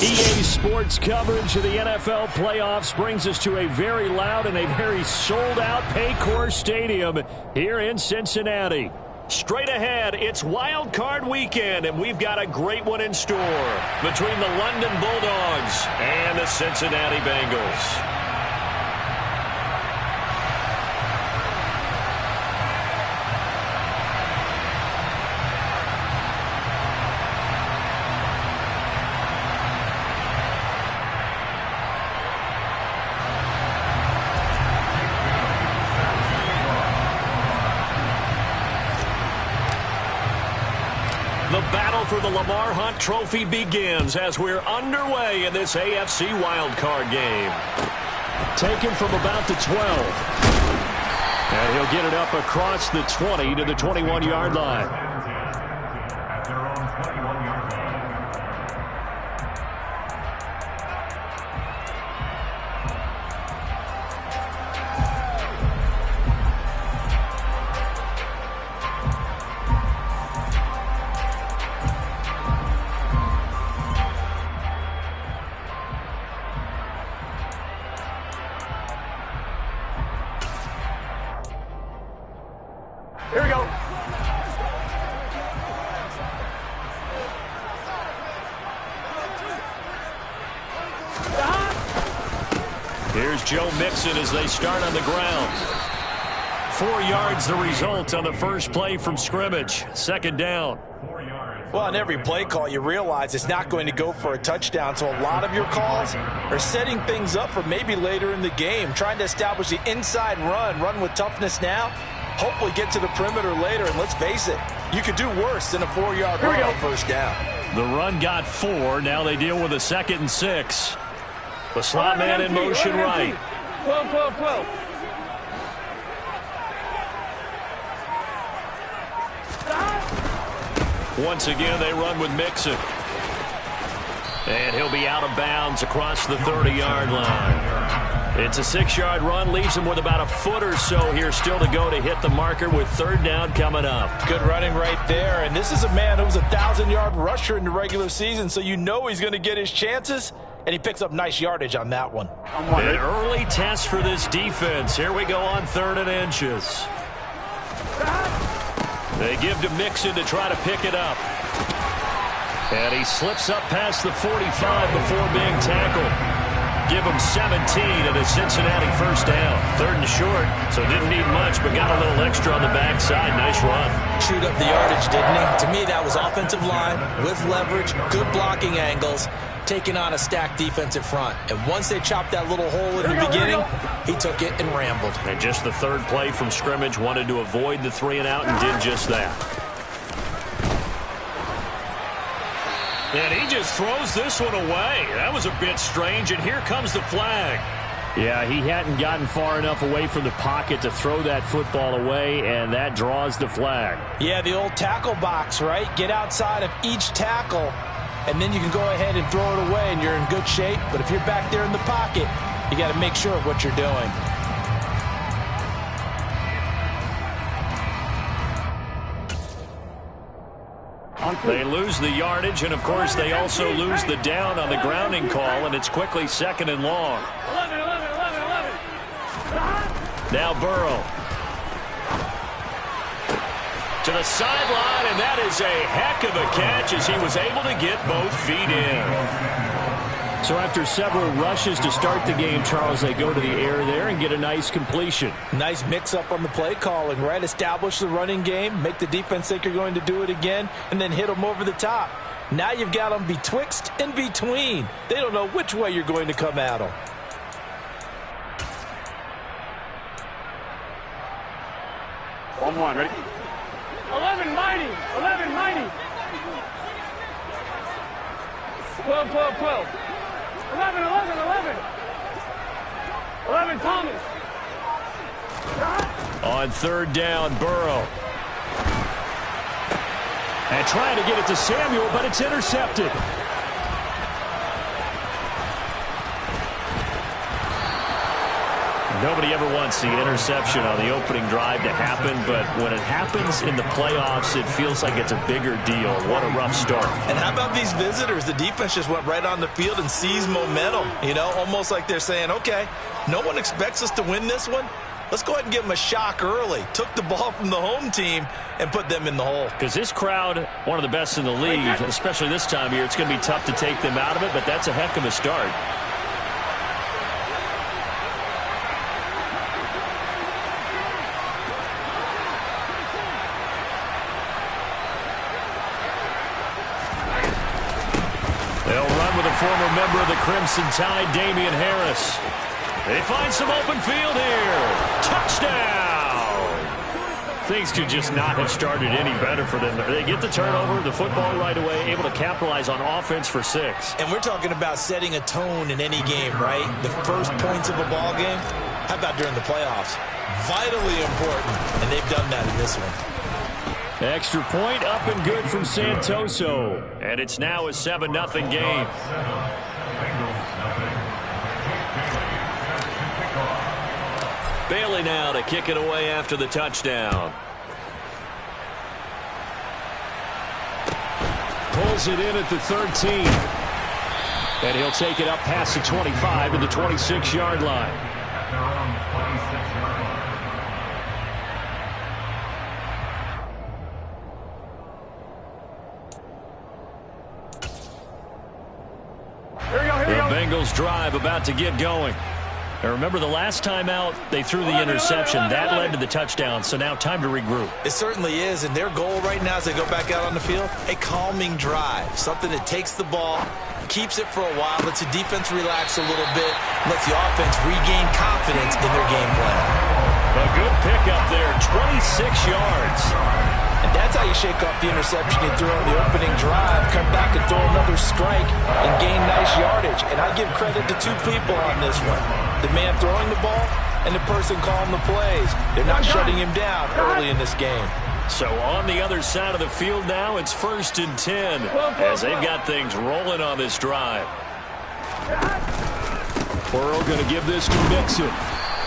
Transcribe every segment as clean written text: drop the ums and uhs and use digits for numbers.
EA Sports coverage of the NFL playoffs brings us to a very loud and a very sold-out Paycor Stadium here in Cincinnati. Straight ahead, it's Wildcard weekend, and we've got a great one in store between the London Bulldogs and the Cincinnati Bengals. The battle for the Lamar Hunt Trophy begins as we're underway in this AFC wildcard game. Taken from about the 12. And he'll get it up across the 20 to the 21-yard line. At their own 21-yard line. Here we go. Here's Joe Mixon as they start on the ground. 4 yards the result on the first play from scrimmage. Second down. Well, on every play call, you realize it's not going to go for a touchdown, so a lot of your calls are setting things up for maybe later in the game, trying to establish the inside run with toughness now, hopefully get to the perimeter later, and let's face it, you could do worse than a 4-yard run on first down. The run got 4. Now they deal with a 2nd and 6. The slot man in motion right. 12. Once again, they run with Mixon. And he'll be out of bounds across the 30-yard line. It's a 6-yard run, leaves him with about a foot or so here still to go to hit the marker with third down coming up. Good running right there, and this is a man who was a 1,000-yard rusher in the regular season, so you know he's going to get his chances, and he picks up nice yardage on that one. An early test for this defense. Here we go on 3rd and inches. They give to Mixon to try to pick it up. And he slips up past the 45 before being tackled. Give him 17 and a Cincinnati first down. 3rd and short, so didn't need much, but got a little extra on the backside. Nice run. Chewed up the yardage, didn't he? To me, that was offensive line with leverage, good blocking angles, taking on a stacked defensive front. And once they chopped that little hole in the beginning, he took it and rambled. And just the 3rd play from scrimmage, wanted to avoid the 3-and-out and did just that. And he just throws this one away. That was a bit strange, and here comes the flag. Yeah, he hadn't gotten far enough away from the pocket to throw that football away, and that draws the flag. Yeah, the old tackle box, right? Get outside of each tackle, and then you can go ahead and throw it away, and you're in good shape. But if you're back there in the pocket, you got to make sure of what you're doing. They lose the yardage, and, of course, they also lose the down on the grounding call, and it's quickly 2nd and long. 11. Now Burrow. To the sideline, and that is a heck of a catch as he was able to get both feet in. So after several rushes to start the game, Charles, they go to the air there and get a nice completion. Nice mix-up on the play calling, right? Establish the running game, make the defense think you're going to do it again, and then hit them over the top. Now you've got them betwixt and between. They don't know which way you're going to come at them. One, ready? 11 mighty. 12. 11. 11 Thomas. On 3rd down, Burrow. And trying to get it to Samuel, but it's intercepted. Nobody ever wants the interception on the opening drive to happen, but when it happens in the playoffs, it feels like it's a bigger deal. What a rough start. And how about these visitors? The defense just went right on the field and seized momentum. You know, almost like they're saying, okay, no one expects us to win this one. Let's go ahead and give them a shock early. Took the ball from the home team and put them in the hole. Because this crowd, one of the best in the league, especially this time of year, it's going to be tough to take them out of it, but that's a heck of a start. They'll run with a former member of the Crimson Tide, Damian Harris. They find some open field here. Touchdown! Things could just not have started any better for them. They get the turnover, the football right away, able to capitalize on offense for 6. And we're talking about setting a tone in any game, right? The first points of a ball game. How about during the playoffs? Vitally important, and they've done that in this one. Extra point up and good from Santoso. And it's now a 7-0 game. Bailey now to kick it away after the touchdown. Pulls it in at the 13. And he'll take it up past the 25 to the 26-yard line. The Bengals drive about to get going. And remember, the last time out, they threw the interception. That led to the touchdown, so now time to regroup. It certainly is, and their goal right now as they go back out on the field, a calming drive, something that takes the ball, keeps it for a while, lets the defense relax a little bit, lets the offense regain confidence in their game plan. A good pickup there, 26 yards. And that's how you shake off the interception you threw on the opening drive, come back and throw another strike and gain nice yardage. And I give credit to 2 people on this one. The man throwing the ball and the person calling the plays. They're not shutting him down early in this game. So on the other side of the field now, it's 1st and 10 as they've got things rolling on this drive. Burrow going to give this to Mixon.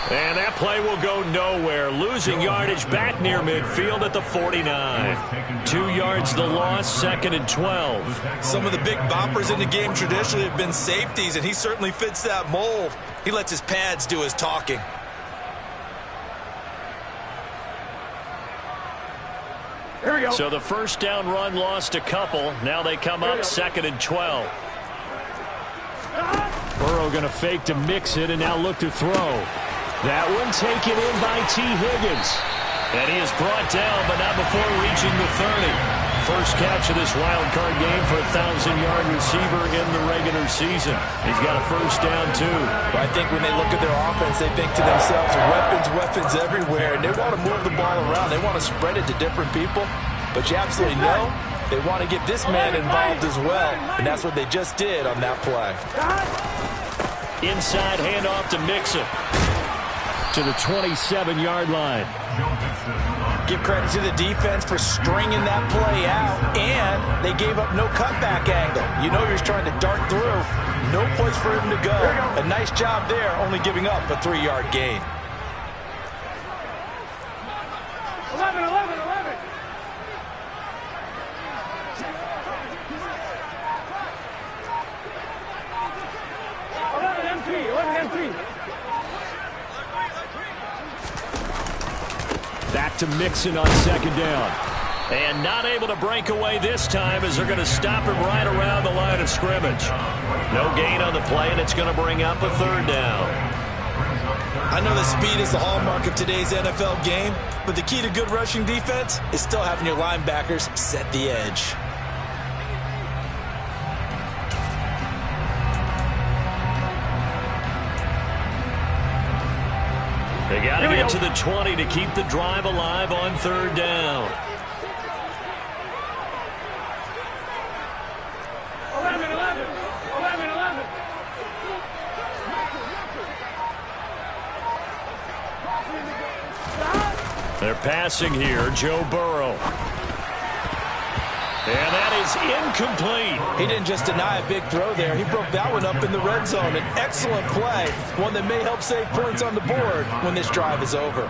And that play will go nowhere. Losing yardage back near midfield at the 49. 2 yards the loss, 2nd and 12. Some of the big boppers in the game traditionally have been safeties, and he certainly fits that mold. He lets his pads do his talking. Here we go. So the first down run lost a couple. Now they come up 2nd and 12. Burrow going to fake to mix it and now look to throw. That one taken in by T. Higgins. And he is brought down, but not before reaching the 30. First catch of this wild card game for a 1,000-yard receiver in the regular season. He's got a first down, too. Well, I think when they look at their offense, they think to themselves, weapons everywhere, and they want to move the ball around. They want to spread it to different people, but you absolutely know they want to get this man involved as well, and that's what they just did on that play. Inside handoff to Mixon to the 27-yard line. Give credit to the defense for stringing that play out, and they gave up no cutback angle. You know you're trying to dart through. No place for him to go. A nice job there, only giving up a 3-yard gain. 11. 11 MP. Back to Mixon on 2nd down. And not able to break away this time as they're going to stop him right around the line of scrimmage. No gain on the play, and it's going to bring up a 3rd down. I know that speed is the hallmark of today's NFL game, but the key to good rushing defense is still having your linebackers set the edge. They got to get to the 20 to keep the drive alive on 3rd down. 11. They're passing here, Joe Burrow. And that is incomplete. He didn't just deny a big throw there. He broke that one up in the red zone. An excellent play, one that may help save points on the board when this drive is over.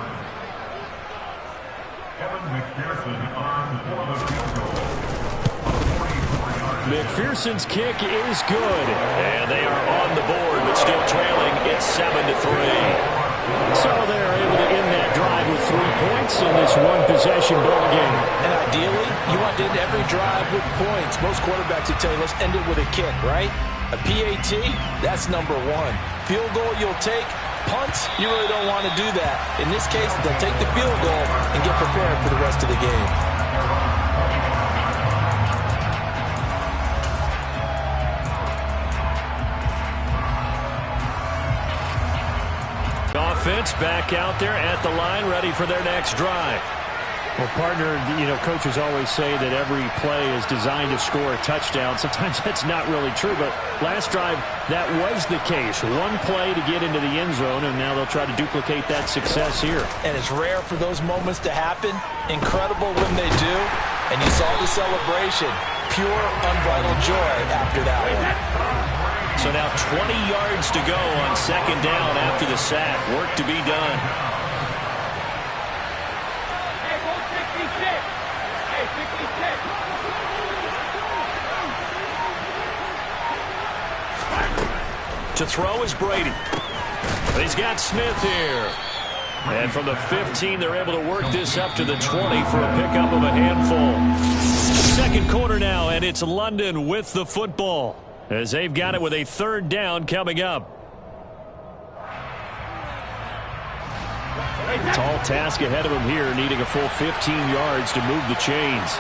McPherson's kick is good. And they are on the board, but still trailing. It's 7-3. So they're able to end that drive with 3 points in this one-possession ball game. And ideally, you want to end every drive with points. Most quarterbacks would tell you, let's end it with a kick, right? A PAT, that's number one. Field goal you'll take. Punts, you really don't want to do that. In this case, they'll take the field goal and get prepared for the rest of the game. Offense back out there at the line, ready for their next drive. Well, partner, coaches always say that every play is designed to score a touchdown. Sometimes that's not really true, but last drive, that was the case. One play to get into the end zone, and now they'll try to duplicate that success here. And it's rare for those moments to happen. Incredible when they do. And you saw the celebration. Pure, unbridled joy after that one. So now 20 yards to go on second down after the sack. Work to be done. Hey, go 66. Hey, 66. To throw is Brady. He's got Smith here. And from the 15, they're able to work this up to the 20 for a pickup of a handful. Second quarter now, and it's London with the football, as they've got it with a third down coming up. Tall task ahead of him here, needing a full 15 yards to move the chains.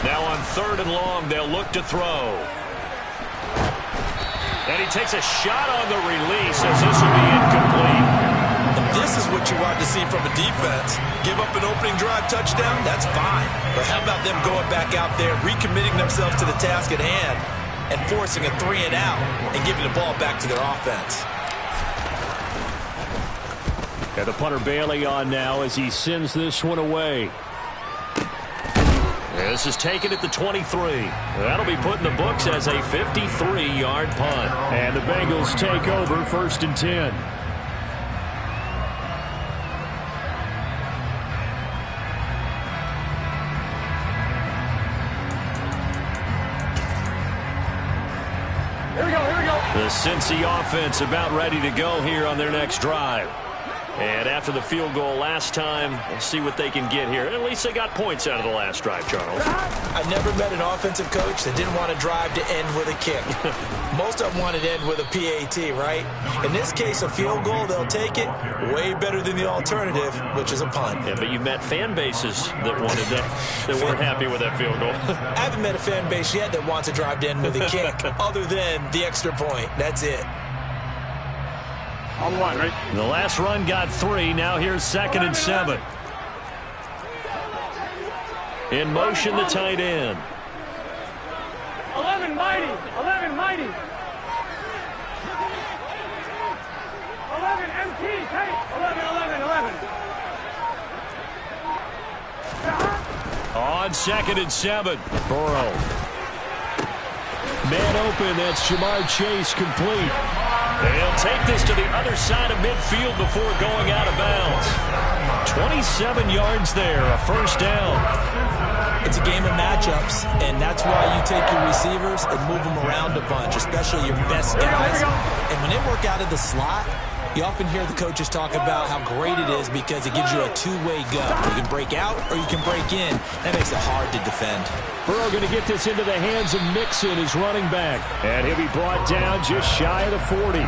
Now on third and long, they'll look to throw. And he takes a shot on the release as this will be incomplete. This is what you want to see from a defense. Give up an opening drive touchdown, that's fine. But how about them going back out there, recommitting themselves to the task at hand, and forcing a 3-and-out and giving the ball back to their offense. And the punter Bailey on now as he sends this one away. This is taken at the 23. That'll be put in the books as a 53-yard punt. And the Bengals take over 1st and 10. Here we go. The Cincy offense about ready to go here on their next drive. And after the field goal last time, we'll see what they can get here. At least they got points out of the last drive, Charles. I've never met an offensive coach that didn't want to drive to end with a kick. Most of them wanted to end with a PAT, right? In this case, a field goal, they'll take it. Way better than the alternative, which is a punt. Yeah, but you've met fan bases that wanted that, that weren't happy with that field goal. I haven't met a fan base yet that wants to drive to end with a kick, other than the extra point. That's it. On one, right? The last run got 3. Now here's 2nd and 7. In motion, the tight end. 11 mighty. 11 mighty. 11 MT. Tight. 11. On 2nd and 7. Burrow. Man open. That's Jamar Chase complete. They'll take this to the other side of midfield before going out of bounds. 27 yards there, a first down. It's a game of matchups, and that's why you take your receivers and move them around a bunch, especially your best guys. And when they work out of the slot, you often hear the coaches talk about how great it is because it gives you a two-way go. You can break out or you can break in. That makes it hard to defend. Burrow going to get this into the hands of Mixon, his running back. And he'll be brought down just shy of the 40.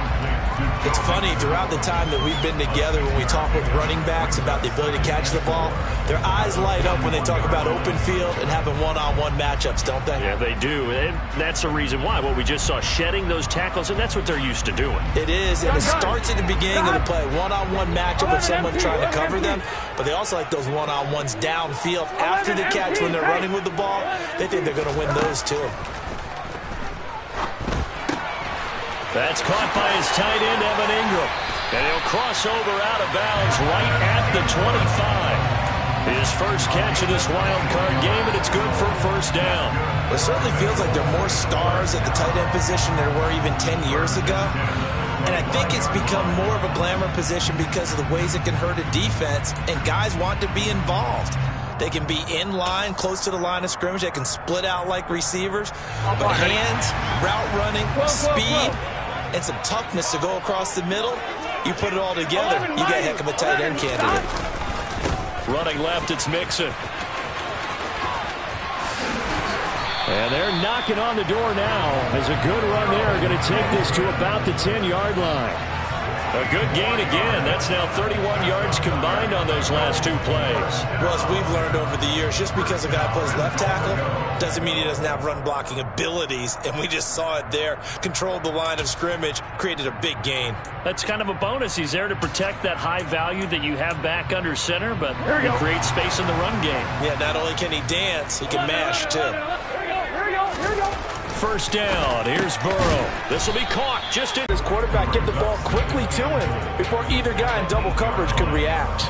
It's funny, throughout the time that we've been together, when we talk with running backs about the ability to catch the ball, their eyes light up when they talk about open field and having one-on-one matchups, don't they? Yeah, they do. And that's the reason why. What we just saw, shedding those tackles, and that's what they're used to doing. It is, and it starts at the beginning of the play. One-on-one matchup with someone trying to cover them, but they also like those one-on-ones downfield after the catch when they're running with the ball. They think they're going to win those too. That's caught by his tight end, Evan Ingram. And he'll cross over out of bounds right at the 25. His first catch of this wild card game, and it's good for first down. It certainly feels like there are more stars at the tight end position than there were even 10 years ago. And I think it's become more of a glamour position because of the ways it can hurt a defense, and guys want to be involved. They can be in line, close to the line of scrimmage. They can split out like receivers. But hands, route running, speed, and some toughness to go across the middle, you put it all together, you got a heck of a tight end candidate. Running left, it's Mixon. And they're knocking on the door now as a good run there going to take this to about the 10-yard line. A good gain again. That's now 31 yards combined on those last two plays. Well, as we've learned over the years, just because a guy plays left tackle doesn't mean he doesn't have run blocking abilities. And we just saw it there. Controlled the line of scrimmage, created a big gain. That's kind of a bonus. He's there to protect that high value that you have back under center, but he creates space in the run game. Yeah, not only can he dance, he can mash too. Here we go. First down. Here's Burrow. This will be caught just in. His quarterback get the ball quickly to him before either guy in double coverage could react.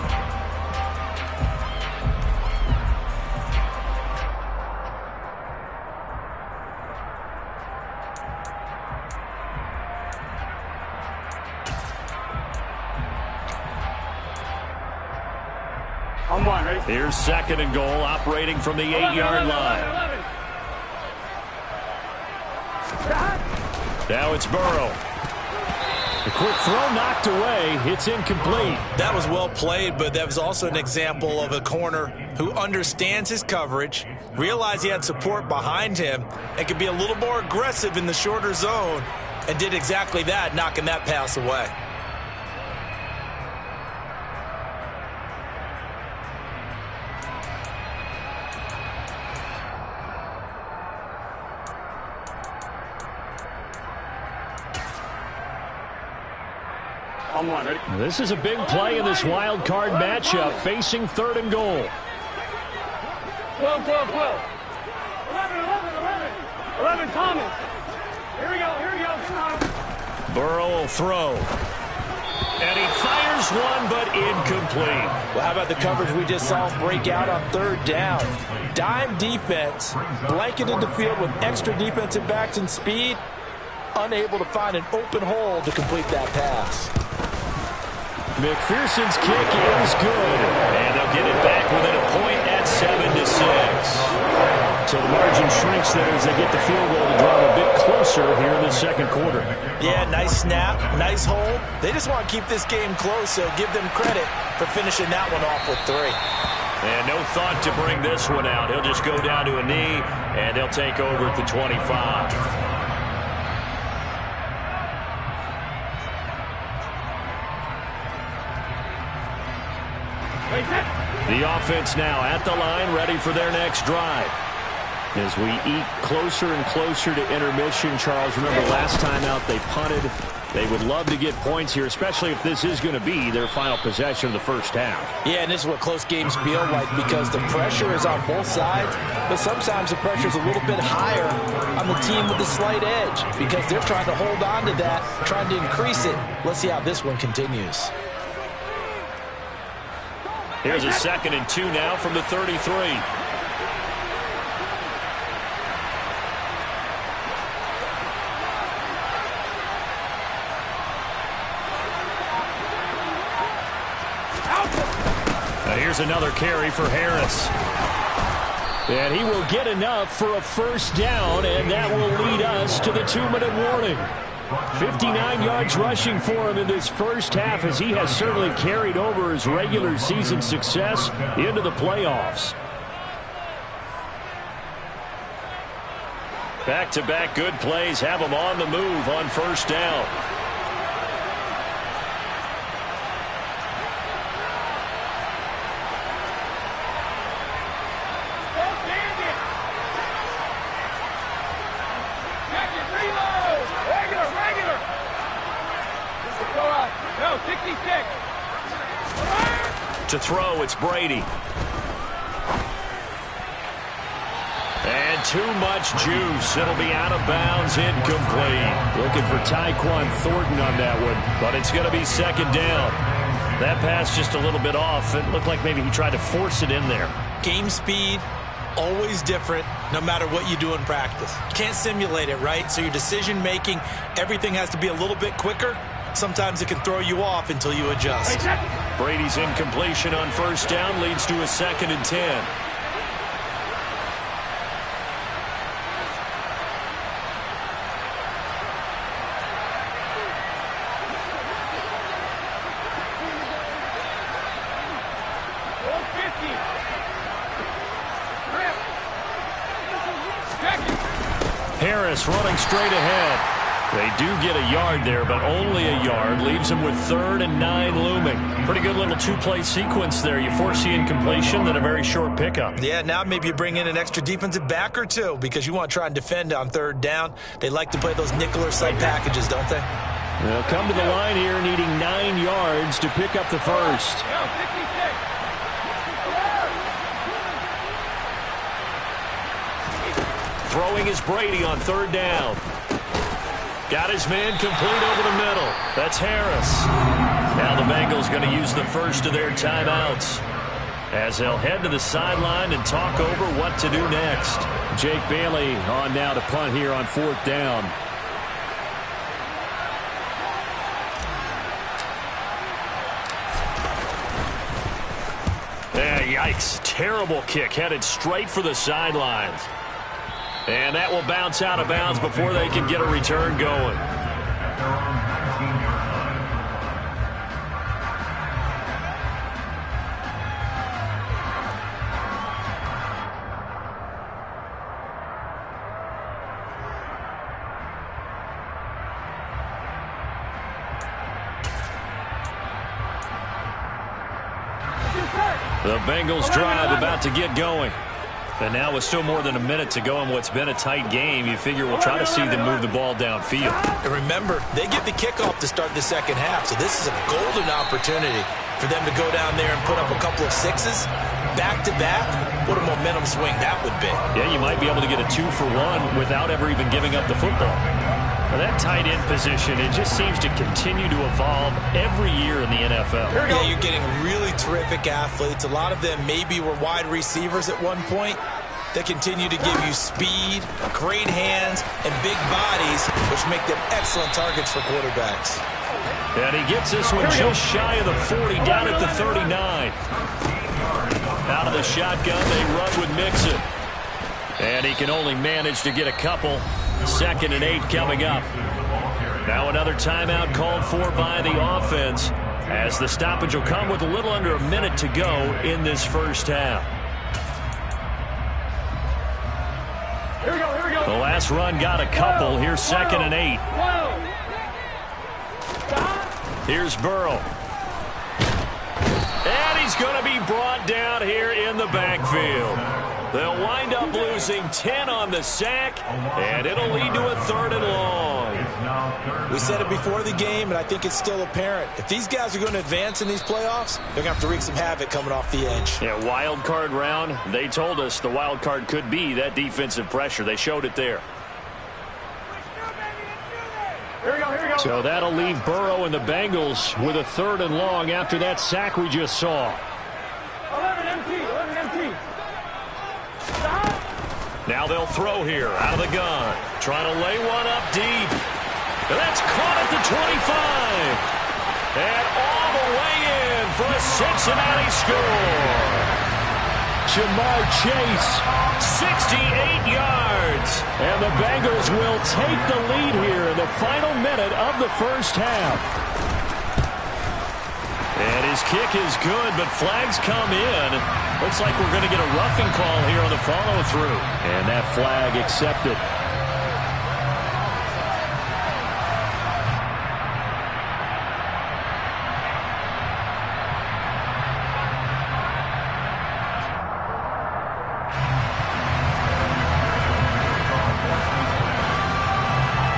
I'm one, ready? Here's second and goal, operating from the 8-yard line. Now it's Burrow. The quick throw knocked away. It's incomplete. That was well played, but that was also an example of a corner who understands his coverage, realized he had support behind him, and could be a little more aggressive in the shorter zone, and did exactly that, knocking that pass away. I'm one, ready? This is a big play in this wild card matchup, facing third and goal. 12. 11, Thomas. Here we go. Burrow will throw. And he fires one, but incomplete. Well, how about the coverage we just saw break out on third down? Dime defense, blanketed the field with extra defensive backs and speed, unable to find an open hole to complete that pass. McPherson's kick is good, and they'll get it back within a point at 7-6. So the margin shrinks there as they get the field goal to draw a bit closer here in the second quarter. Yeah, nice snap, nice hold. They just want to keep this game close, so give them credit for finishing that one off with 3. And no thought to bring this one out. He'll just go down to a knee, and they'll take over at the 25. The offense now at the line, ready for their next drive. As we eat closer and closer to intermission, Charles, remember last time out they punted. They would love to get points here, especially if this is going to be their final possession of the first half. Yeah, and this is what close games feel like because the pressure is on both sides, but sometimes the pressure is a little bit higher on the team with the slight edge because they're trying to hold on to that, trying to increase it. Let's see how this one continues. Here's a 2nd and 2 now from the 33. Now here's another carry for Harris. And he will get enough for a first down, and that will lead us to the 2-minute warning. 59 yards rushing for him in this first half as he has certainly carried over his regular season success into the playoffs. Back-to-back good plays have him on the move on first down. To throw, it's Brady. And And too much juice. It'll be out of bounds, incomplete. Looking for Tyquan Thornton on that one, but it's going to be second down. That pass just a little bit off. It looked like maybe he tried to force it in there. Game speed, always different, no matter what you do in practice. You can't simulate it, right? So your decision-making, everything has to be a little bit quicker. Sometimes it can throw you off until you adjust. Brady's incompletion on first down leads to a 2nd and 10. Harris running straight ahead. They do get a yard there, but only a yard. Leaves them with 3rd and 9 looming. Pretty good little two-play sequence there. You force the incompletion, then a very short pickup. Yeah, now maybe you bring in an extra defensive back or two because you want to try and defend on 3rd down. They like to play those nickel or sub packages, don't they? They'll come to the line here needing 9 yards to pick up the first. Throwing is Brady on 3rd down. Got his man complete over the middle. That's Harris. Now the Bengals going to use the first of their timeouts as they'll head to the sideline and talk over what to do next. Jake Bailey on now to punt here on 4th down. Yikes. Terrible kick headed straight for the sidelines. And that will bounce out of bounds before they can get a return going. The Bengals drive about to get going. And now with still more than a minute to go in what's been a tight game, you figure we'll try to see them move the ball downfield. And remember, they get the kickoff to start the second half, so this is a golden opportunity for them to go down there and put up a couple of sixes back-to-back. What a momentum swing that would be. Yeah, you might be able to get a 2-for-1 without ever even giving up the football. Now, that tight end position, it just seems to continue to evolve every year in the NFL. Yeah, you're getting really terrific athletes. A lot of them maybe were wide receivers at one point. They continue to give you speed, great hands, and big bodies, which make them excellent targets for quarterbacks. And he gets this one just shy of the 40, down at the 39. Out of the shotgun, they run with Mixon. And he can only manage to get a couple. 2nd and 8 coming up. Now another timeout called for by the offense as the stoppage will come with a little under a minute to go in this first half. Here we go. The last run got a couple. Here's 2nd and 8. Here's Burrow. And he's going to be brought down here in the backfield. They'll wind up losing 10 on the sack, and it'll lead to a 3rd and long. We said it before the game, and I think it's still apparent. If these guys are going to advance in these playoffs, they're going to have to wreak some havoc coming off the edge. Yeah, wild card round. They told us the wild card could be that defensive pressure. They showed it there. Here we go. So that'll leave Burrow and the Bengals with a 3rd and long after that sack we just saw. 11 empty. Now they'll throw here out of the gun. Trying to lay one up deep. And that's caught at the 25. And all the way in for a Cincinnati score. Jamar Chase, 68 yards. And the Bengals will take the lead here in the final minute of the first half. And his kick is good, but flags come in. Looks like we're going to get a roughing call here on the follow-through. And that flag accepted.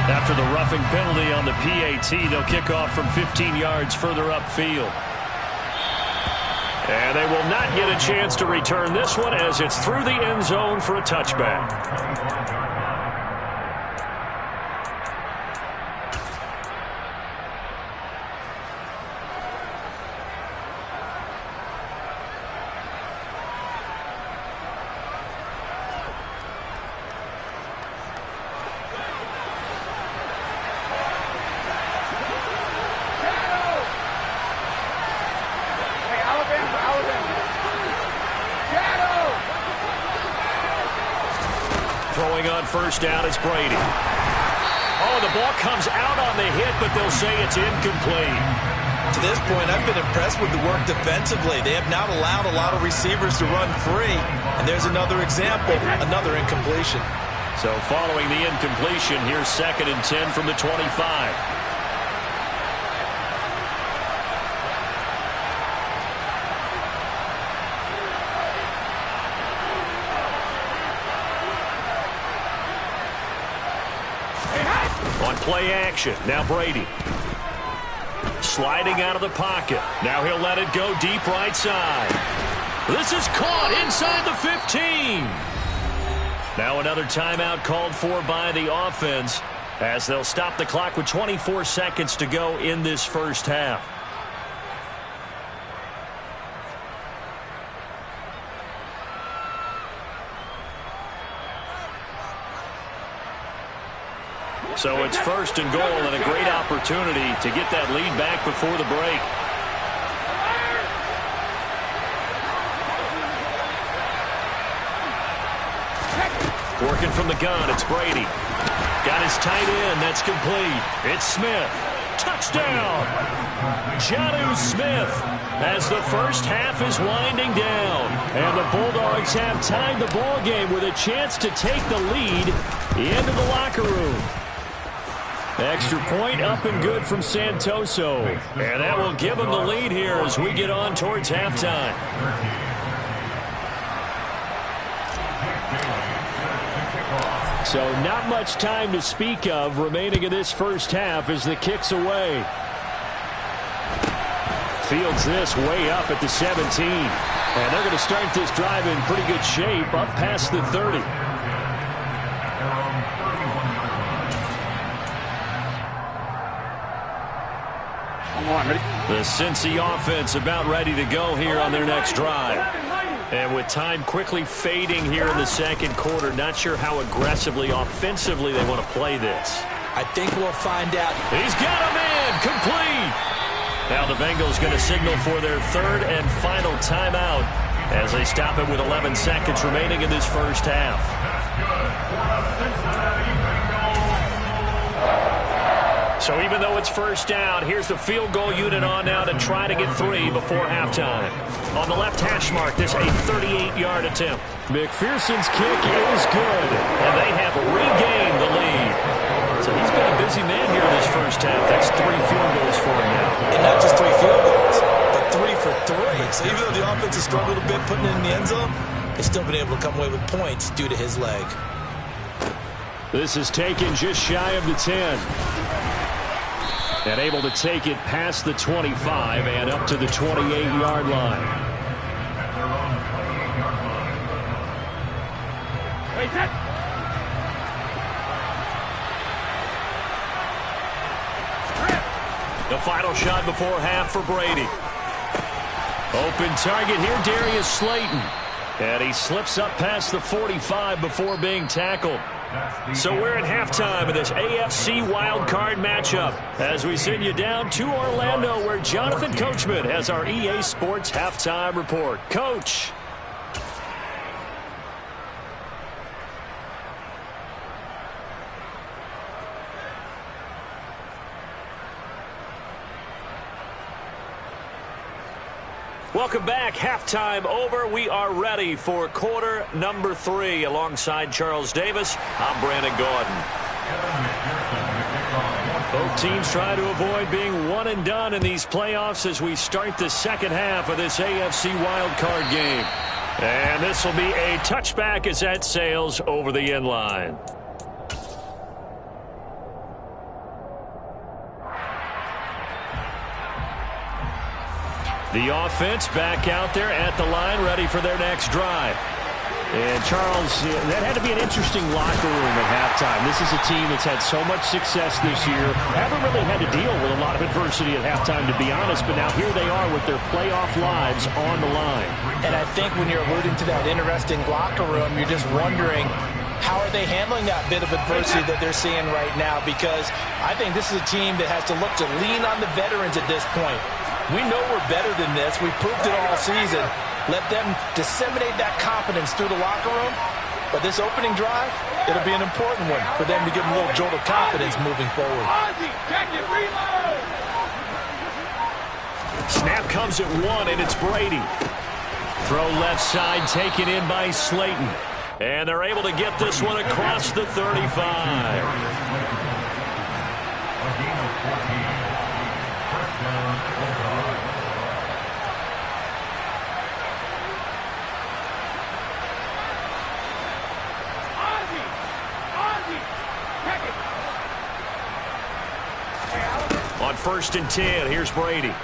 After the roughing penalty on the PAT, they'll kick off from 15 yards further upfield. And they will not get a chance to return this one as it's through the end zone for a touchback. Throwing on first down is Brady. Oh, the ball comes out on the hit, but they'll say it's incomplete. To this point, I've been impressed with the work defensively. They have not allowed a lot of receivers to run free. And there's another example, another incompletion. So following the incompletion, here's 2nd and 10 from the 25. On play action, now Brady. Sliding out of the pocket. Now he'll let it go deep right side. This is caught inside the 15. Now another timeout called for by the offense as they'll stop the clock with 24 seconds to go in this first half. So it's 1st and goal and a great opportunity to get that lead back before the break. Working from the gun, it's Brady. Got his tight end, that's complete. It's Smith. Touchdown! Jonnu Smith as the first half is winding down. And the Bulldogs have tied the ball game with a chance to take the lead into the locker room. Extra point up and good from Santoso. And that will give them the lead here as we get on towards halftime. So not much time to speak of remaining in this first half as the kick's away. Fields this way up at the 17. And they're going to start this drive in pretty good shape up past the 30. The Cincy offense about ready to go here on their next drive. And with time quickly fading here in the second quarter, not sure how aggressively, offensively they want to play this. I think we'll find out. He's got him in, complete. Now the Bengals going to signal for their 3rd and final timeout as they stop it with 11 seconds remaining in this first half. So even though it's first down, here's the field goal unit on now to try to get 3 before halftime. On the left hash mark, this a 38-yard attempt. McPherson's kick is good, and they have regained the lead. So he's been a busy man here in this first half. That's 3 field goals for him now. And not just 3 field goals, but 3 for 3. So even though the offense has struggled a bit putting it in the end zone, they've still been able to come away with points due to his leg. This is taken just shy of the 10. And able to take it past the 25 and up to the 28-yard line. The final shot before half for Brady. Open target here, Darius Slayton. And he slips up past the 45 before being tackled. So we're at halftime of this AFC Wildcard matchup as we send you down to Orlando where Jonathan Coachman has our EA Sports Halftime Report. Coach. Welcome back. Halftime over. We are ready for quarter number 3. Alongside Charles Davis, I'm Brandon Gordon. Both teams try to avoid being one and done in these playoffs as we start the second half of this AFC wildcard game. And this will be a touchback as that sails over the end line. The offense back out there at the line, ready for their next drive. And, Charles, that had to be an interesting locker room at halftime. This is a team that's had so much success this year. Haven't really had to deal with a lot of adversity at halftime, to be honest. But now here they are with their playoff lives on the line. And I think when you're alluding to that interesting locker room, you're just wondering, how are they handling that bit of adversity that they're seeing right now? Because I think this is a team that has to look to lean on the veterans at this point. We know we're better than this. We've proved it all season. Let them disseminate that confidence through the locker room. But this opening drive, it'll be an important one for them to give them a little jolt of confidence moving forward. Snap comes at 1, and it's Brady. Throw left side taken in by Slayton. And they're able to get this one across the 35. On 1st and 10, here's Brady.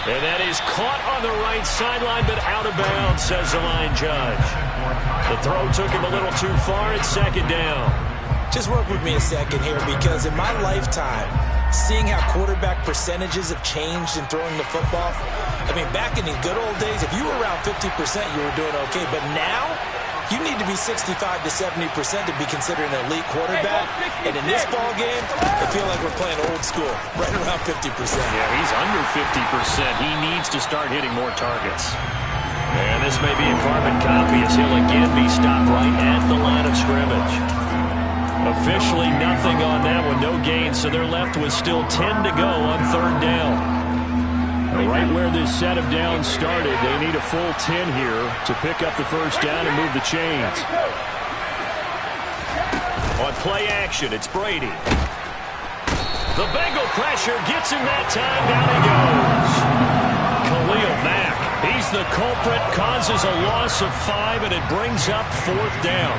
And that is caught on the right sideline, but out of bounds, says the line judge. The throw took him a little too far. It's 2nd down. Just work with me a second here, because in my lifetime, seeing how quarterback percentages have changed in throwing the football, I mean, back in the good old days, if you were around 50%, you were doing okay. But now, you need to be 65 to 70% to be considered an elite quarterback. And in this ball game, I feel like we're playing old school, right around 50%. Yeah, he's under 50%. He needs to start hitting more targets. And this may be a carbon copy as he'll again be stopped right at the line of scrimmage. Officially nothing on that one, no gain, so they're left with still 10 to go on 3rd down. Right where this set of downs started, they need a full 10 here to pick up the 1st down and move the chains. On play action, it's Brady. The Bengal pressure gets him that time. Down he goes. Khalil Mack, he's the culprit, causes a loss of 5, and it brings up 4th down.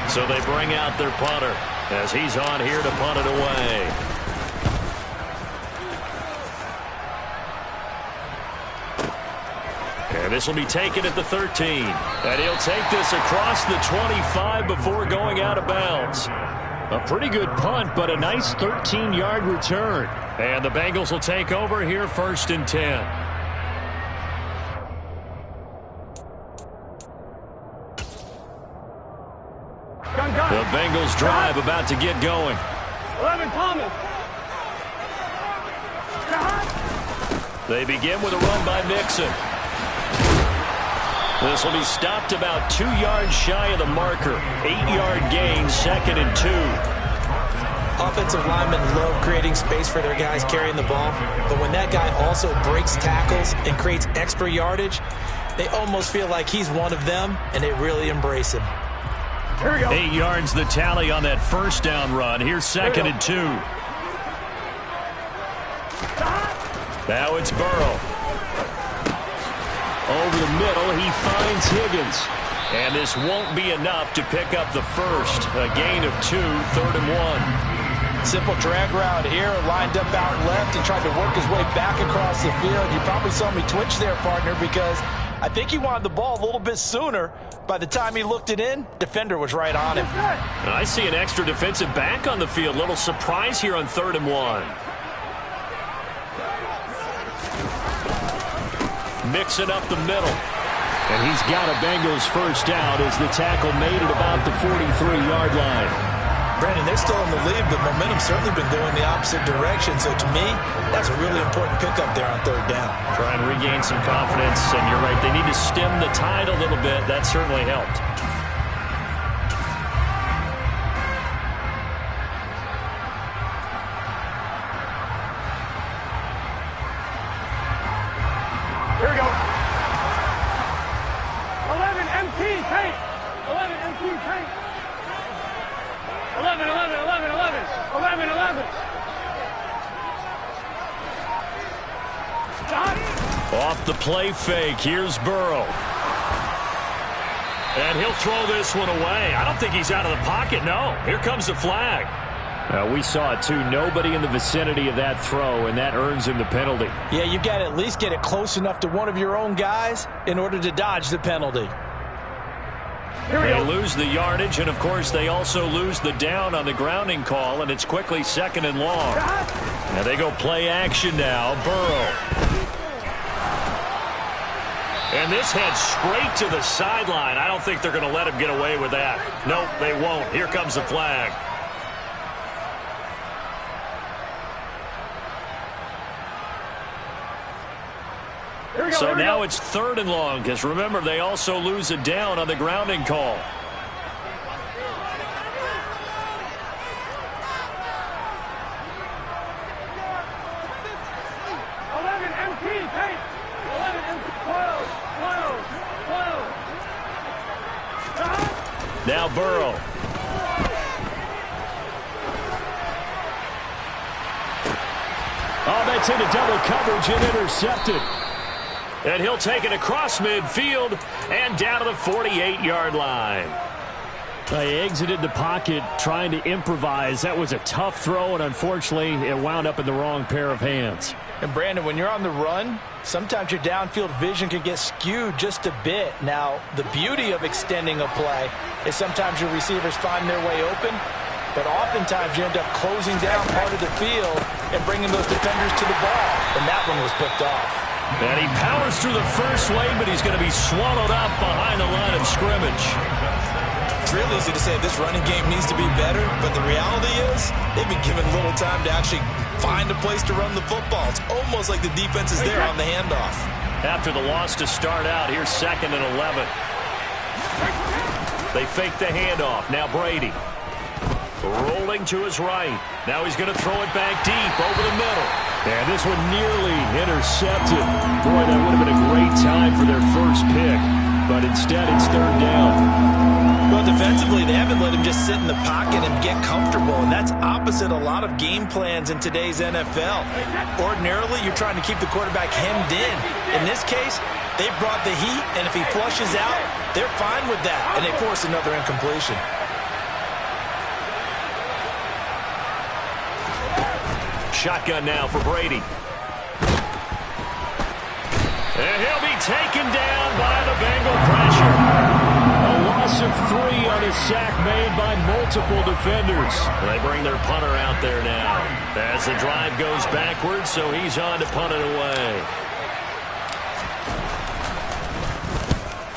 So they bring out their punter as he's on here to punt it away. And this will be taken at the 13. And he'll take this across the 25 before going out of bounds. A pretty good punt, but a nice 13-yard return. And the Bengals will take over here 1st and 10. The Bengals drive about to get going. 11 Thomas. They begin with a run by Mixon. This will be stopped about 2 yards shy of the marker. 8-yard gain, 2nd and 2. Offensive linemen love creating space for their guys carrying the ball, but when that guy also breaks tackles and creates extra yardage, they almost feel like he's one of them, and they really embrace him. Here we go. 8 yards the tally on that 1st down run. Here's 2nd and 2. Now it's Burrow. Over the middle, he finds Higgins. And this won't be enough to pick up the 1st. A gain of 2, 3rd and 1. Simple drag route here, lined up out left and tried to work his way back across the field. You probably saw me twitch there, partner, because I think he wanted the ball a little bit sooner. By the time he looked it in, defender was right on him. I see an extra defensive back on the field. Little surprise here on 3rd and 1. Mixing up the middle. And he's got a Bengals 1st down as the tackle made it about the 43-yard line. Brandon, they're still in the lead, but momentum's certainly been going the opposite direction. So to me, that's a really important pickup there on 3rd down. Try and regain some confidence, and you're right, they need to stem the tide a little bit. That certainly helped. Here we go. 11 MT tank. 11 MT tank. 11, 11, 11, 11. 11, 11. Off the play fake, here's Burrow. And he'll throw this one away. I don't think he's out of the pocket, no. Here comes the flag. We saw it, too. Nobody in the vicinity of that throw, and that earns him the penalty. Yeah, you've got to at least get it close enough to one of your own guys in order to dodge the penalty. They lose the yardage, and, of course, they also lose the down on the grounding call, and it's quickly 2nd and long. Now they go play action now. Burrow. And this heads straight to the sideline. I don't think they're going to let him get away with that. Nope, they won't. Here comes the flag. So now it's 3rd and long, because remember, they also lose a down on the grounding call. Now Burrow. Oh, that's into double coverage and intercepted. And he'll take it across midfield and down to the 48-yard line. They exited the pocket trying to improvise. That was a tough throw, and unfortunately, it wound up in the wrong pair of hands. And, Brandon, when you're on the run, sometimes your downfield vision can get skewed just a bit. Now, the beauty of extending a play is sometimes your receivers find their way open, but oftentimes you end up closing down part of the field and bringing those defenders to the ball, and that one was picked off. And he powers through the first lane, but he's going to be swallowed up behind the line of scrimmage. It's real easy to say this running game needs to be better, but the reality is they've been given little time to actually find a place to run the football. It's almost like the defense is there on the handoff. After the loss to start out, here's 2nd and 11. They fake the handoff. Now Brady. Rolling to his right. Now he's going to throw it back deep over the middle. And this one nearly intercepted. Boy, that would have been a great time for their first pick. But instead, it's 3rd down. Well, defensively, they haven't let him just sit in the pocket and get comfortable. And that's opposite a lot of game plans in today's NFL. Ordinarily, you're trying to keep the quarterback hemmed in. In this case, they brought the heat, and if he flushes out, they're fine with that. And they force another incompletion. Shotgun now for Brady. And he'll be taken down by the Bengal pressure. A loss of 3 on a sack made by multiple defenders. They bring their punter out there now. As the drive goes backwards, so he's on to punt it away.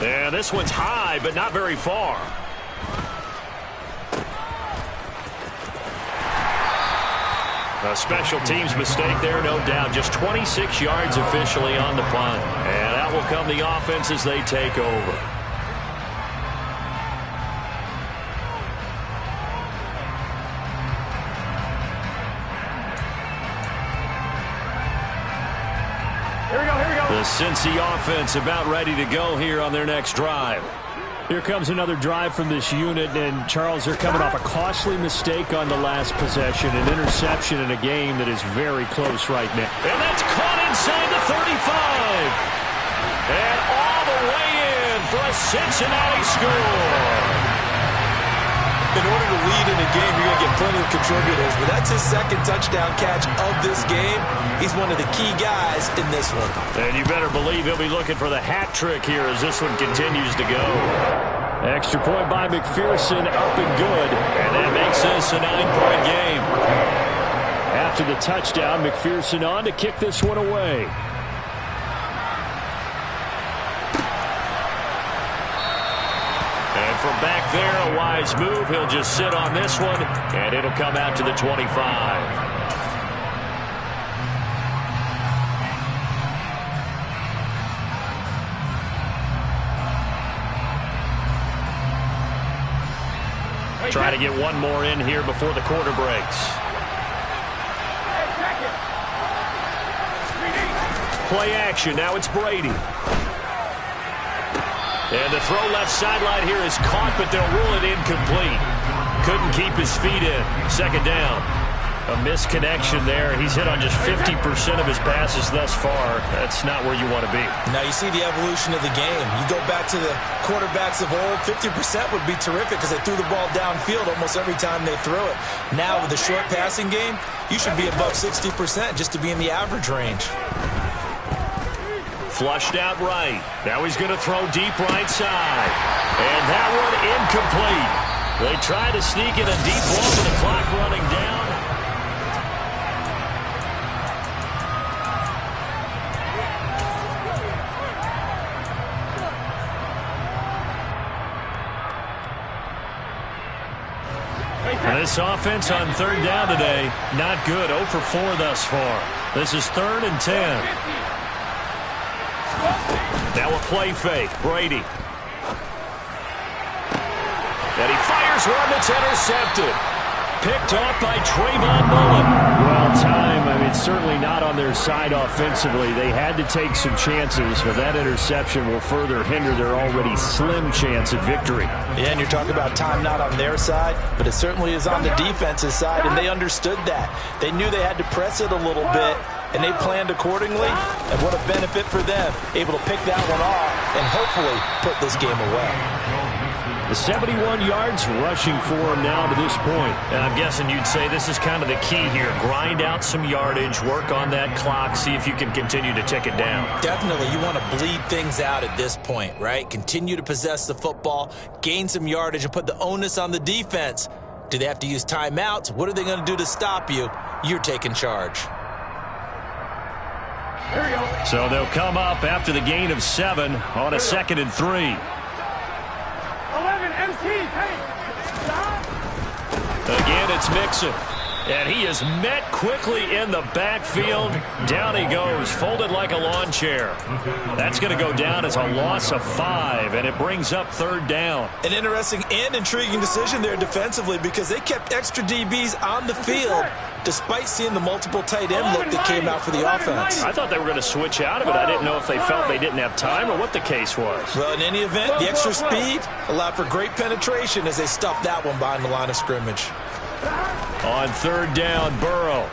And this one's high, but not very far. A special teams mistake there, no doubt. Just 26 yards officially on the punt. And out will come the offense as they take over. Here we go. The Cincy offense about ready to go here on their next drive. Here comes another drive from this unit, and Charles, they're coming off a costly mistake on the last possession, an interception in a game that is very close right now. And that's caught inside the 35. And all the way in for a Cincinnati score. In order to lead in a game, you're going to get plenty of contributors, but that's his 2nd touchdown catch of this game. He's one of the key guys in this one. And you better believe he'll be looking for the hat trick here as this one continues to go. Extra point by McPherson, up and good. And that makes this a 9-point game. After the touchdown, McPherson on to kick this one away. And from back there, a wise move. He'll just sit on this one, and it'll come out to the 25. Trying to get one more in here before the quarter breaks. Play action. Now it's Brady. And the throw left sideline here is caught, but they'll rule it incomplete. Couldn't keep his feet in. 2nd down. A misconnection there. He's hit on just 50% of his passes thus far. That's not where you want to be. Now you see the evolution of the game. You go back to the quarterbacks of old, 50% would be terrific because they threw the ball downfield almost every time they threw it. Now with the short passing game, you should be above 60% just to be in the average range. Flushed out right. Now he's going to throw deep right side. And that one incomplete. They try to sneak in a deep ball with the clock running down. This offense on third down today, not good. 0 for 4 thus far. This is 3rd and 10. Now a play fake. Brady. And he fires one that's intercepted. Picked off by Trayvon Mullen. Well, time, I mean, certainly not on their side offensively. They had to take some chances, but that interception will further hinder their already slim chance at victory. Yeah, and you're talking about time not on their side, but it certainly is on the defense's side, and they understood that. They knew they had to press it a little bit, and they planned accordingly, and what a benefit for them, able to pick that one off and hopefully put this game away. The 71 yards rushing for him now to this point. And I'm guessing you'd say this is kind of the key here. Grind out some yardage, work on that clock, see if you can continue to tick it down. Definitely. You want to bleed things out at this point, right? Continue to possess the football, gain some yardage, and put the onus on the defense. Do they have to use timeouts? What are they going to do to stop you? You're taking charge. Here we go. So they'll come up after the gain of 7 on a 2nd and 3. 11 MT, hey. Again, it's Mixon. And he is met quickly in the backfield. Down he goes, folded like a lawn chair. That's going to go down as a loss of 5, and it brings up 3rd down. An interesting and intriguing decision there defensively because they kept extra DBs on the field despite seeing the multiple tight end look that came out for the offense. I thought they were going to switch out of it. I didn't know if they felt they didn't have time or what the case was. Well, in any event, the extra speed allowed for great penetration as they stuffed that one behind the line of scrimmage. On 3rd down, Burrow.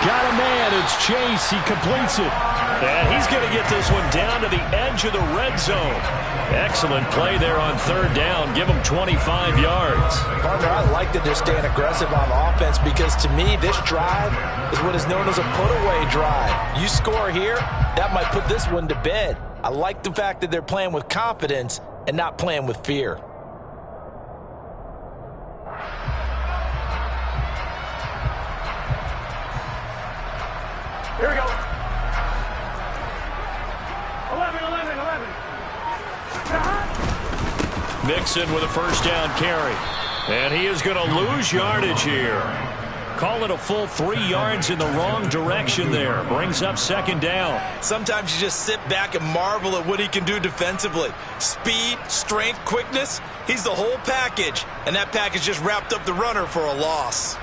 Got a man. It's Chase. He completes it. And he's going to get this one down to the edge of the red zone. Excellent play there on 3rd down. Give them 25 yards. Partner, I like that they're staying aggressive on offense because to me, this drive is what is known as a put-away drive. You score here, that might put this one to bed. I like the fact that they're playing with confidence and not playing with fear. Here we go. 11. Mixon with a 1st down carry. And he is going to lose yardage here. Call it a full 3 yards in the wrong direction there. Brings up 2nd down. Sometimes you just sit back and marvel at what he can do defensively. Speed, strength, quickness. He's the whole package. And that package just wrapped up the runner for a loss.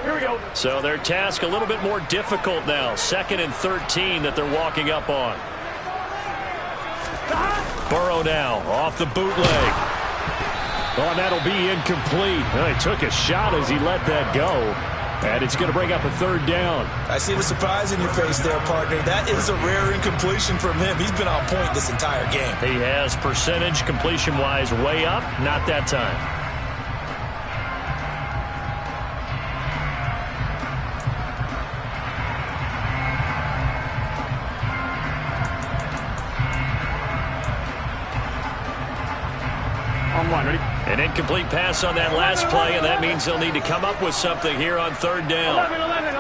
Here we go. So their task a little bit more difficult now. 2nd and 13 that they're walking up on. Burrow now off the bootleg. Oh, and that'll be incomplete. Well, he took a shot as he let that go. And it's going to bring up a 3rd down. I see the surprise in your face there, partner. That is a rare incompletion from him. He's been on point this entire game. He has percentage completion-wise way up. Not that time. Ready? An incomplete pass on that last play, and that means they'll need to come up with something here on 3rd down. 11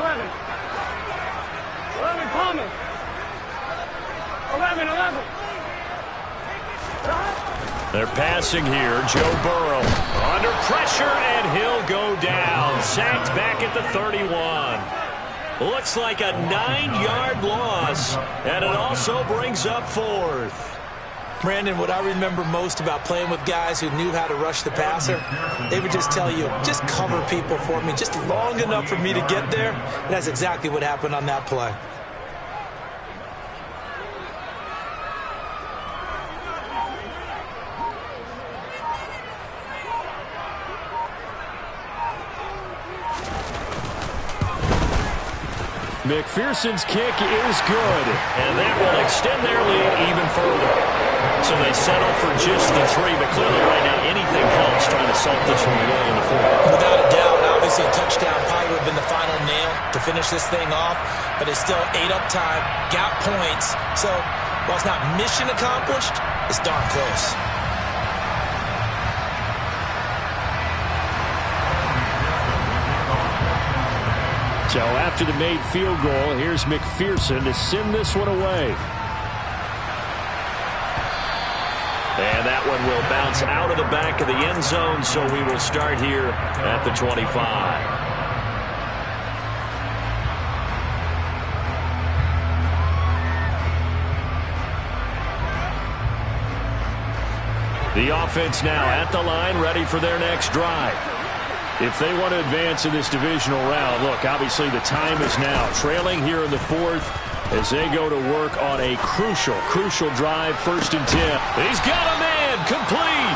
Palmer. 11. They're passing here. Joe Burrow under pressure, and he'll go down. Sacked back at the 31. Looks like a 9-yard loss, and it also brings up 4th. Brandon, what I remember most about playing with guys who knew how to rush the passer, they would just tell you, just cover people for me, just long enough for me to get there. And that's exactly what happened on that play. McPherson's kick is good, and that will extend their lead even further. So they settle for just the 3, but clearly right now anything helps trying to salt this one away in the 4th. Without a doubt, obviously a touchdown probably would have been the final nail to finish this thing off, but it's still 8 up time, got points. So while it's not mission accomplished, it's darn close. So after the made field goal, here's McPherson to send this one away. And that one will bounce out of the back of the end zone, so we will start here at the 25. The offense now at the line, ready for their next drive. If they want to advance in this divisional round, look, obviously the time is now. Trailing here in the 4th as they go to work on a crucial drive, 1st and 10. He's got a man, complete.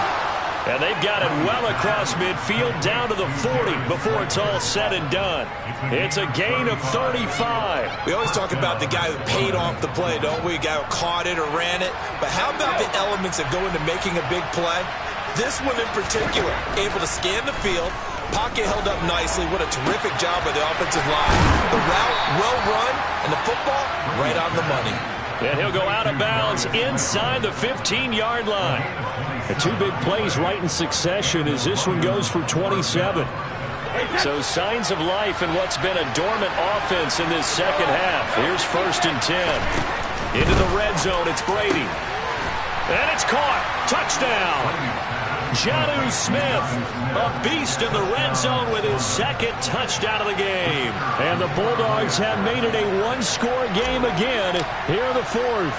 And they've got it well across midfield down to the 40 before it's all said and done. It's a gain of 35. We always talk about the guy who paid off the play, don't we? A guy who caught it or ran it. But how about the elements that go into making a big play? This one in particular, able to scan the field, pocket held up nicely. What a terrific job by the offensive line. The route well run, and the football right on the money. And he'll go out of bounds inside the 15-yard line. The 2 big plays right in succession as this one goes for 27. So signs of life in what's been a dormant offense in this second half. Here's 1st and 10. Into the red zone, it's Brady. And it's caught. Touchdown. Jonnu Smith, a beast in the red zone with his 2nd touchdown of the game. And the Bulldogs have made it a one-score game again here in the 4th.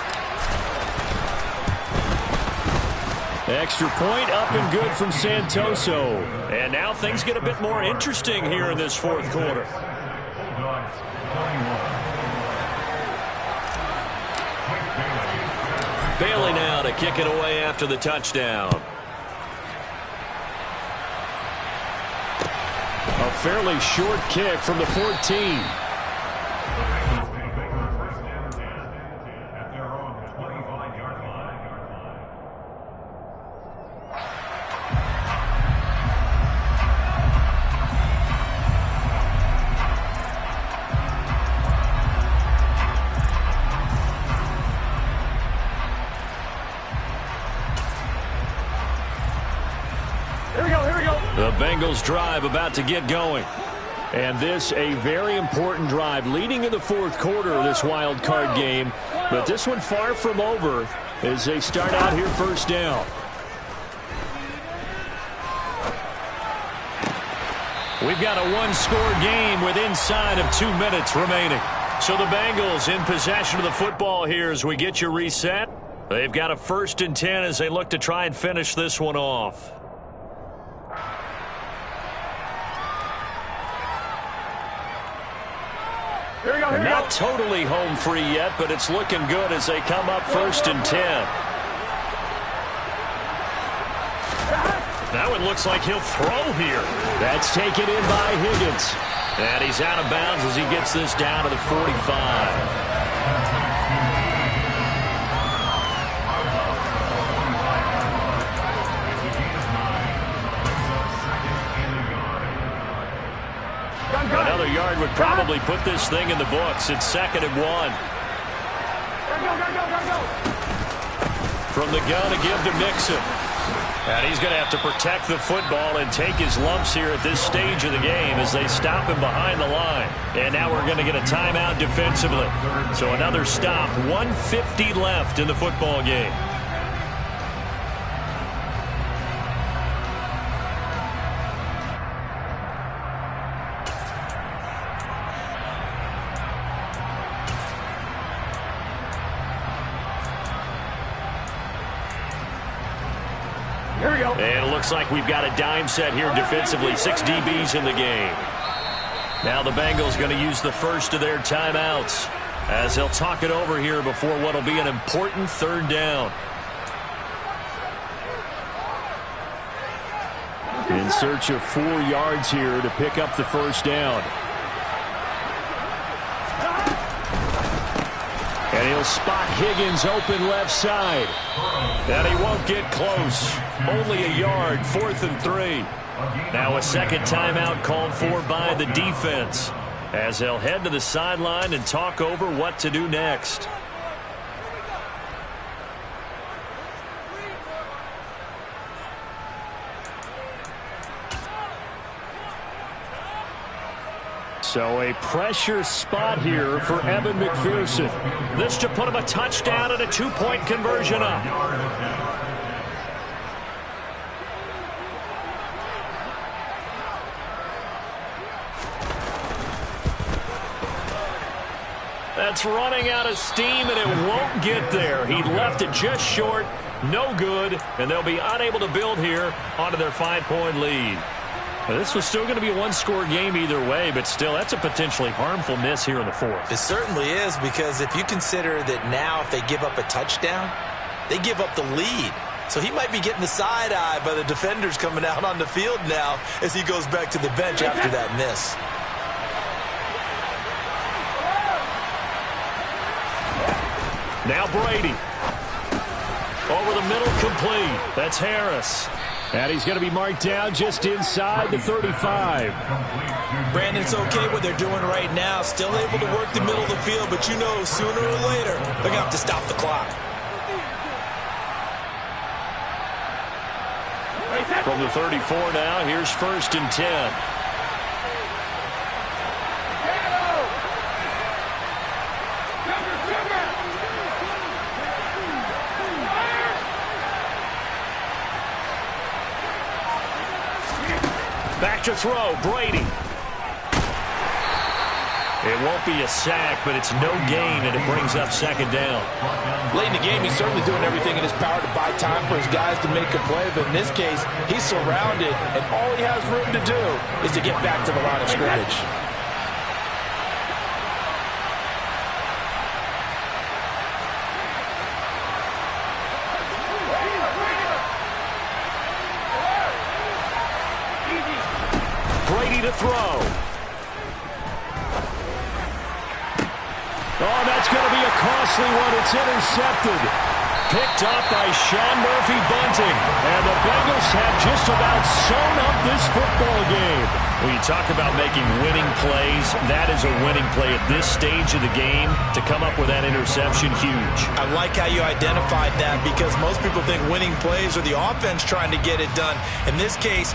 Extra point up and good from Santoso. And now things get a bit more interesting here in this 4th quarter. Bailey now to kick it away after the touchdown. A fairly short kick from the 14. The Bengals drive about to get going. And this a very important drive leading in the 4th quarter of this wild card game. But this one far from over as they start out here 1st down. We've got a one-score game with inside of 2 minutes remaining. So the Bengals in possession of the football here as we get you reset. They've got a 1st and 10 as they look to try and finish this one off. Not totally home free yet, but it's looking good as they come up 1st and 10. That one looks like he'll throw here. That's taken in by Higgins. And he's out of bounds as he gets this down to the 45. Another yard would probably put this thing in the books. It's 2nd and 1. From the gun to give to Mixon. And he's going to have to protect the football and take his lumps here at this stage of the game as they stop him behind the line. And now we're going to get a timeout defensively. So another stop. 1:50 left in the football game. And it looks like we've got a dime set here defensively. 6 DBs in the game. Now the Bengals going to use the first of their timeouts as they'll talk it over here before what will be an important 3rd down. In search of 4 yards here to pick up the 1st down. He'll spot Higgins open left side. And he won't get close. Only a yard, 4th and 3. Now a second timeout called for by the defense, as they'll head to the sideline and talk over what to do next. So a pressure spot here for Evan McPherson. This to put him a touchdown and a 2-point conversion up. That's running out of steam, and it won't get there. He left it just short, no good, and they'll be unable to build here onto their 5-point lead. Now, this was still going to be a one-score game either way, but still, that's a potentially harmful miss here in the 4th. It certainly is, because if you consider that now if they give up a touchdown, they give up the lead. So he might be getting the side eye by the defenders coming out on the field now as he goes back to the bench after that miss. Now Brady. Over the middle, complete. That's Harris. And he's going to be marked down just inside the 35. Brandon, it's okay what they're doing right now. Still able to work the middle of the field, but you know sooner or later they're going to have to stop the clock. From the 34 now, here's 1st and 10. Back to throw, Brady. It won't be a sack, but it's no gain, and it brings up 2nd down. Late in the game, he's certainly doing everything in his power to buy time for his guys to make a play, but in this case, he's surrounded, and all he has room to do is to get back to the line of scrimmage. Brady to throw. Oh, that's going to be a costly one. It's intercepted. Picked up by Sean Murphy-Bunting. And the Bengals have just about sewn up this football game. When you talk about making winning plays, that is a winning play at this stage of the game. To come up with that interception, huge. I like how you identified that, because most people think winning plays are the offense trying to get it done. In this case,